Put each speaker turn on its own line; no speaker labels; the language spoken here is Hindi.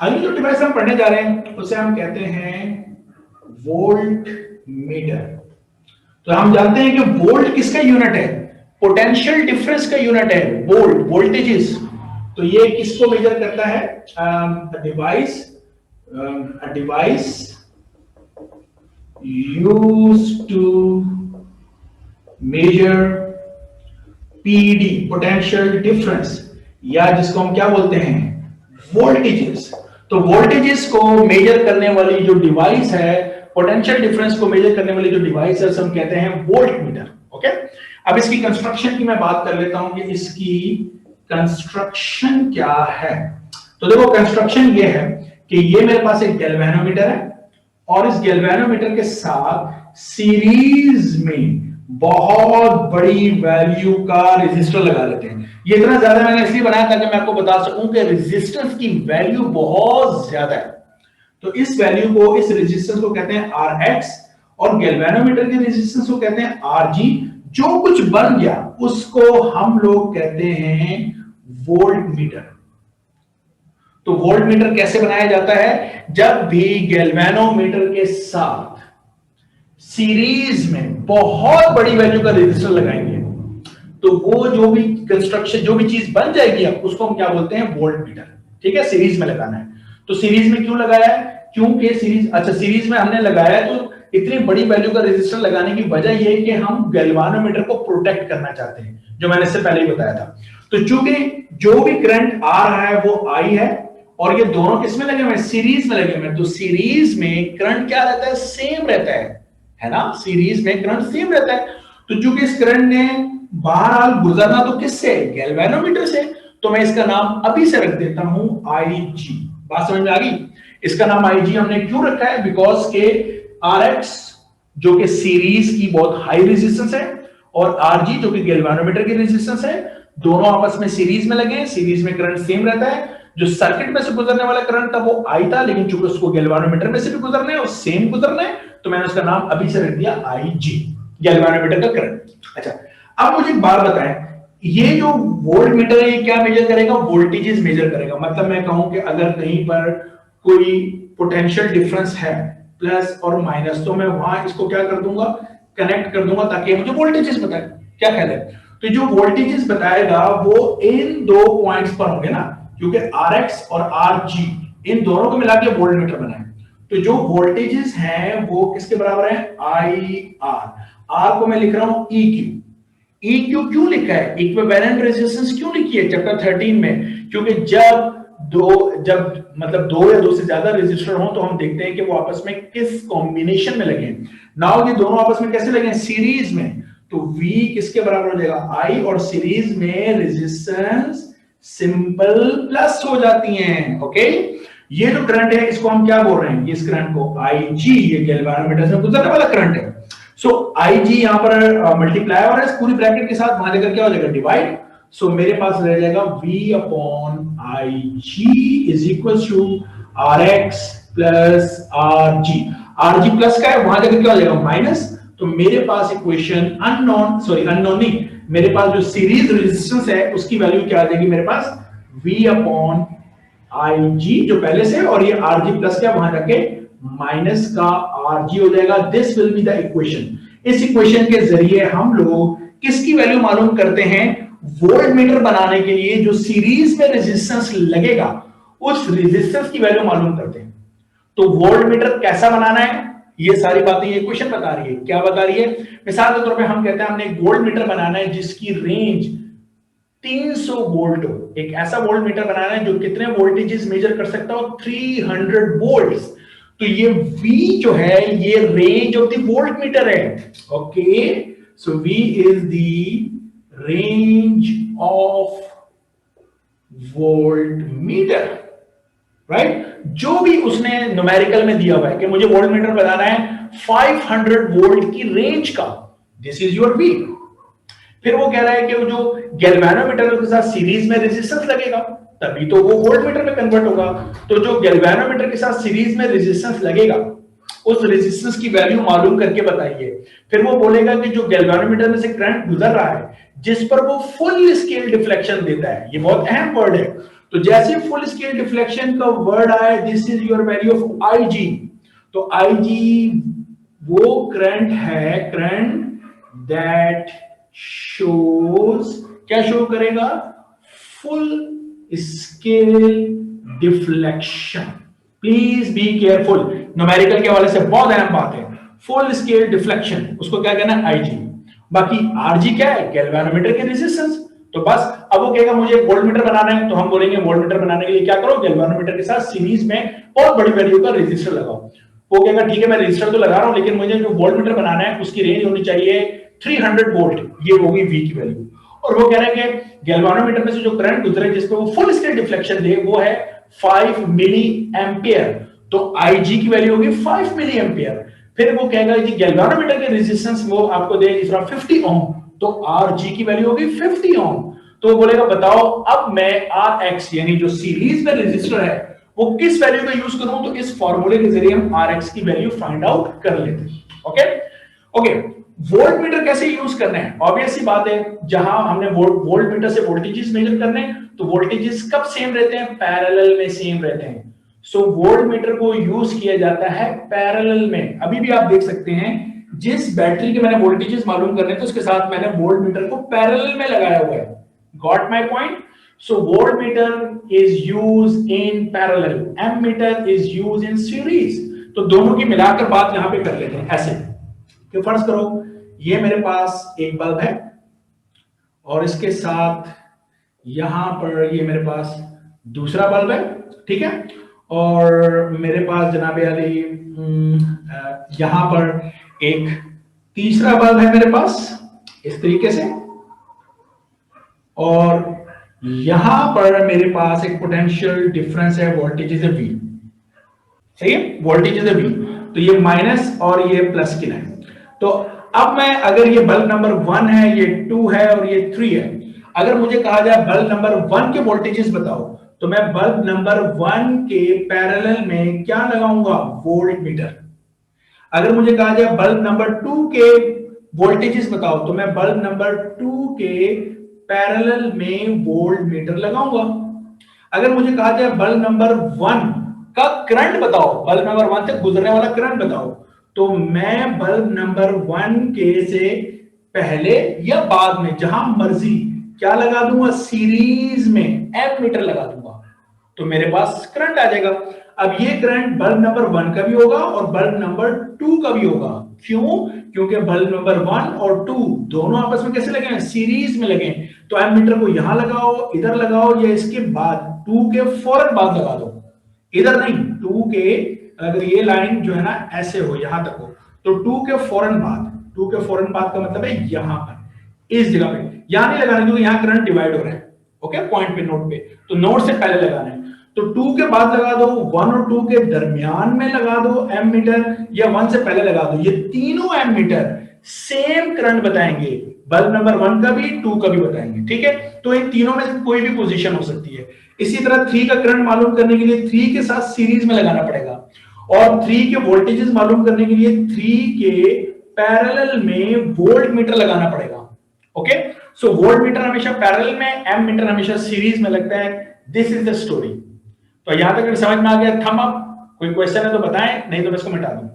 अगली जो डिवाइस हम पढ़ने जा रहे हैं उसे हम कहते हैं वोल्ट मीटर। तो हम जानते हैं कि वोल्ट किसका यूनिट है? पोटेंशियल डिफरेंस का यूनिट है वोल्ट, वोल्टेजेस। तो ये किसको मेजर करता है? a device used to measure PD, potential difference, या जिसको हम क्या बोलते हैं? वोल्टेजेस। तो वोल्टेजेस को मेजर करने वाली जो डिवाइस है, पोटेंशियल डिफरेंस को मेजर करने वाली जो डिवाइस है, उसे हम कहते हैं वोल्ट मीटर। ओके, अब इसकी कंस्ट्रक्शन की मैं बात कर लेता हूं कि इसकी कंस्ट्रक्शन क्या है। तो देखो, कंस्ट्रक्शन ये है कि ये मेरे पास एक गैल्वेनोमीटर है और इस गैल्वेनोमीटर के साथ सीरीज में बहुत बड़ी वैल्यू का रेजिस्टर लगा लेते हैं। ये इतना ज्यादा मैंने इसलिए बनाया ताकि मैं आपको बता सकूं कि रेजिस्टेंस की वैल्यू बहुत ज्यादा है। तो इस वैल्यू को, इस रेजिस्टेंस को कहते हैं Rx और गैल्वेनोमीटर के रेजिस्टेंस को कहते हैं Rg। जो कुछ बन गया उसको हम लोग कहते हैं वोल्ट मीटर। तो वोल्ट मीटर कैसे बनाया जाता है? जब भी गैल्वेनोमीटर के साथ सीरीज में बहुत बड़ी वैल्यू का रेजिस्टर लगाएंगे तो वो जो भी कंस्ट्रक्शन, जो भी चीज बन जाएगी उसको हम क्या बोलते हैं? Volt meter. ठीक है, सीरीज में लगाना है। तो सीरीज में क्यों लगाया है? क्योंकि सीरीज में हमने लगाया तो इतनी बड़ी वैल्यू का रेजिस्टर लगाने की वजह यह है कि हम गैल्वेनोमीटर को प्रोटेक्ट करना चाहते हैं, जो मैंने इससे पहले ही बताया था। तो चूंकि जो भी करंट आ रहा है वो आई है और ये दोनों किसमें लगे हुए? सीरीज में लगे हुए। तो सीरीज में करंट क्या रहता है? सेम रहता है ना? सीरीज में करंट सेम रहता है। तो चूंकि इस करंट ने बहरहाल गुजरना तो किससे? गैल्वेनोमीटर से। तो मैं इसका नाम अभी से रख देता हूं IG। बात समझ में आ गई? इसका नाम IG हमने क्यों रखा है? बिकॉज के Rx जो कि सीरीज की बहुत हाई रेजिस्टेंस है और Rg जो कि गैल्वेनोमीटर की रेजिस्टेंस है, दोनों आपस में सीरीज में लगे हैं। सीरीज में करंट सेम रहता है। जो सर्किट में से गुजरने वाला करंट था वो आई था, लेकिन चूंकि उसको गैल्वेनोमीटर में से भी गुजरना है और सेम गुजरना है, तो मैंने उसका नाम अभी से रख दिया IG, गैल्वेनोमीटर का करंट। अच्छा, अब मुझे एक बात बताएं, ये जो वोल्ट मीटर है ये क्या मेजर करेगा? वोल्टेजेस मेजर करेगा। मतलब मैं कहूं कि अगर कहीं पर कोई पोटेंशियल डिफरेंस है प्लस और माइनस, तो मैं वहां इसको क्या कर दूंगा? कनेक्ट कर दूंगा ताकि मुझे वोल्टेजेस बताए। क्या ख्याल है? तो जो वोल्टेजेस बताएगा वो इन दो पॉइंट्स पर होंगे ना, क्योंकि Rx और Rg इन दोनों को मिला के वोल्ट मीटर बना है। तो जो वोल्टेजेस हैं वो किसके बराबर है? IR। R को मैं लिख रहा हूं EQ। EQ क्यों लिखा है? इक्विवेलेंट रेजिस्टेंस क्यों लिखी है चैप्टर 13 में? क्योंकि जब मतलब दो या दो से ज्यादा रेजिस्टर हो तो हम देखते हैं कि वो आपस में किस कॉम्बिनेशन में लगे हैं। नाउ ये दोनों आपस में कैसे लगे हैं? सीरीज में। तो V किसके बराबर हो जाएगा? I, और सीरीज में रेजिस्टेंस सिंपल प्लस हो जाती हैं। ओके, ये जो करंट है इसको हम क्या बोल रहे हैं? इस करंट को IG, ये गैल्वेनोमीटर से गुजरने वाला करंट है। सो IG यहां पर मल्टीप्लाई हो रहा है पूरी ब्रैकेट के साथ, वहां जाकर क्या हो जाएगा? डिवाइड। सो मेरे पास रह जाएगा V upon IG is equal to RX plus RG। RG plus का है, वहां जाकर क्या हो जाएगा? माइनस। तो मेरे पास इक्वेशन अननोन नहीं, मेरे पास जो सीरीज रेजिस्टेंस है उसकी वैल्यू क्या आ जाएगी? मेरे पास V अपॉन IG जो पहले से, और ये Rg प्लस क्या, वहां जाके माइनस का Rg हो जाएगा। This will be the equation. इस इक्वेशन के जरिए हम लोग किसकी वैल्यू मालूम करते हैं? वोल्ट मीटर बनाने के लिए जो सीरीज में रेजिस्टेंस लगेगा उस रेजिस्टेंस की वैल्यू मालूम करते हैं। तो वोल्ट मीटर कैसा बनाना है, ये सारी बातें ये क्वेश्चन बता रही है। क्या बता रही है? मिसाल के तौर पे हम कहते हैं हमने एक वोल्ट मीटर बनाना है जिसकी रेंज 300 वोल्ट हो। एक ऐसा वोल्ट मीटर बनाना है जो कितने वोल्टेजेस मेजर कर सकता हो? 300 वोल्ट्स। तो ये V जो है ये range of the voltmeter है। Okay, so V is the range of voltmeter, right? जो भी उसने न्यूमेरिकल में दिया हुआ है कि मुझे वोल्ट मीटर बनाना है 500 वोल्ट की रेंज का, दिस इज योर V। फिर वो कह रहा है कि वो जो गैल्वेनोमीटर के साथ सीरीज में रेजिस्टेंस लगेगा तभी तो वो वोल्ट मीटर में कन्वर्ट होगा। तो जो गैल्वेनोमीटर के साथ सीरीज में रेजिस्टेंस लगेगा उस रेजिस्टेंस की वैल्यू मालूम करके बताइए। फिर वो बोलेगा कि जो गैल्वेनोमीटर में से करंट गुजर रहा है जिस पर वो फुल स्केल डिफ्लेक्शन देता है, ये बहुत अहम वर्ड है, तो जैसे फुल स्केल डिफ्लेक्शन का वर्ड आया, this is your value of I G. तो आई जी वो करंट है, करंट दैट शोज, क्या शो करेगा, full scale deflection. Please be careful, numerical के हवाले से बहुत अहम बात है। फुल स्केल डिफ्लेक्शन, उसको क्या कहना है, आईजी। बाकी आरजी क्या है, गैल्वेनोमीटर के रेजिस्टेंस। तो बस अब वो कहेगा मुझे वोल्टमीटर बनाना है, तो हम बोलेंगे वोल्टमीटर बनाने के लिए क्या करो, गैल्वेनोमीटर के साथ सीरीज में बहुत बड़ी वैल्यू का रेजिस्टर लगाओ। वो कहेगा ठीक है मैं रेजिस्टर तो लगा रहा हूं, लेकिन मुझे जो वोल्टमीटर बनाना है उसकी रेंज होनी चाहिए 300 वोल्ट, ये होगी वी की वैल्यू। और वो कह रहे हैं कि गैल्वेनोमीटर में से जो करंट गुजरे जिसपे वो फुल स्केल डिफ्लेक्शन दे वो है 5 मिली एम्पियर। तो आईजी की वैल्यू होगी 5 मिली एम्पियर। फिर वो कहेगा जी गैल्वेनोमीटर के रेजिस्टेंस वो आपको दे जिस तरह 50 ओम, तो आरजी की वैल्यू होगी 50 ओम। तो वो बोलेगा बताओ अब मैं आर एक्स यानी जो सीरीज में रेजिस्टर है वो किस वैल्यू का यूज करूं। तो इस फॉर्मूले के जरिए हम आर एक्स की वैल्यू फाइंड आउट कर लेते हैं। ओके ओके, वोल्ट मीटर कैसे यूज करना है, ऑब्वियस सी बात है, जहां हमने वोल्ट मीटर से वोल्टेजेस मेजर करने हैं तो वोल्टेजेस कब सेम रहते हैं, पैरेलल में सेम रहते हैं। सो वोल्ट मीटर को यूज किया जाता है पैरेलल में। अभी भी आप देख सकते हैं जिस बैटरी के मैंने वोल्टेजेस मालूम करने थे उसके साथ मैंने वोल्ट मीटर को पैरेलल में लगाया हुआ है। Got my point. So voltmeter is used in parallel, ammeter is used in series. तो दोनों की मिलाकर बात यहां पे कर लेते हैं ऐसे कि फर्ज करो ये मेरे पास एक बल्ब है और इसके साथ यहां पर ये मेरे पास दूसरा बल्ब है, ठीक है। और मेरे पास जनाबे अली यहां पर एक तीसरा बल्ब है मेरे पास इस तरीके से, और यहां पर मेरे पास एक पोटेंशियल डिफरेंस है, वोल्टेज इज वी, सही है, वोल्टेज इज वी। तो ये माइनस और ये प्लस की लाइन। तो अब मैं अगर ये बल्ब नंबर 1 है, ये 2 है और ये 3 है, अगर मुझे कहा जाए बल्ब नंबर 1 के वोल्टेजेस बताओ तो मैं बल्ब नंबर 1 के पैरेलल में क्या लगाऊंगा, वोल्ट मीटर। अगर मुझे कहा जाए बल्ब नंबर 2 के वोल्टेजेस बताओ तो मैं बल्ब नंबर 2 के पैरेलल में वोल्ट मीटर लगाऊंगा। अगर मुझे कहा जाए बल्ब नंबर 1 का करंट बताओ, बल्ब नंबर 1 से गुजरने वाला करंट बताओ, तो मैं बल्ब नंबर 1 के से पहले या बाद में जहां मर्जी क्या लगा दूंगा, सीरीज में एम मीटर लगा दूंगा, तो मेरे पास करंट आ जाएगा। अब ये करंट बल्ब नंबर 1 का भी होगा और बल्ब नंबर 2 का भी होगा। क्यों, क्योंकि बल्ब नंबर 1 और 2 दोनों आपस में कैसे लगे हैं, सीरीज में लगे। तो एम मीटर को यहां लगाओ, इधर लगाओ, या इसके बाद 2 के फौरन बाद लगा दो, इधर नहीं, 2 के अगर ये लाइन जो है ना ऐसे हो यहां तक हो तो 2 के फौरन बाद, 2 के फौरन बाद का मतलब है यहां पर, इस जगह पे। यहां नहीं लगाना क्योंकि यहां करंट डिवाइड हो रहा है, ओके, पॉइंट पे, नोट पे, तो नोट से पहले लगाना है। तो 2 के बाद लगा दो, 1 और 2 के दरमियान में लगा दो एम मीटर, या 1 से पहले लगा दो। ये तीनों एम मीटर सेम करंट बताएंगे, बल्ब नंबर 1 का भी 2 का भी बताएंगे, ठीक है। तो इन तीनों में से कोई भी पोजीशन हो सकती है। इसी तरह 3 का करंट मालूम करने के लिए 3 के साथ सीरीज में लगाना पड़ेगा, और 3 के वोल्टेजेस मालूम करने के लिए 3 के पैरेलल में वोल्ट मीटर लगाना पड़ेगा। ओके, सो वोल्ट मीटर हमेशा पैरेलल में, एम मीटर हमेशा सीरीज में लगता है। This is the story. तो यहां तक समझ में आ गया, थंब अप। कोई क्वेश्चन है तो बताएं, नहीं तो मैं इसको मिटा दूं।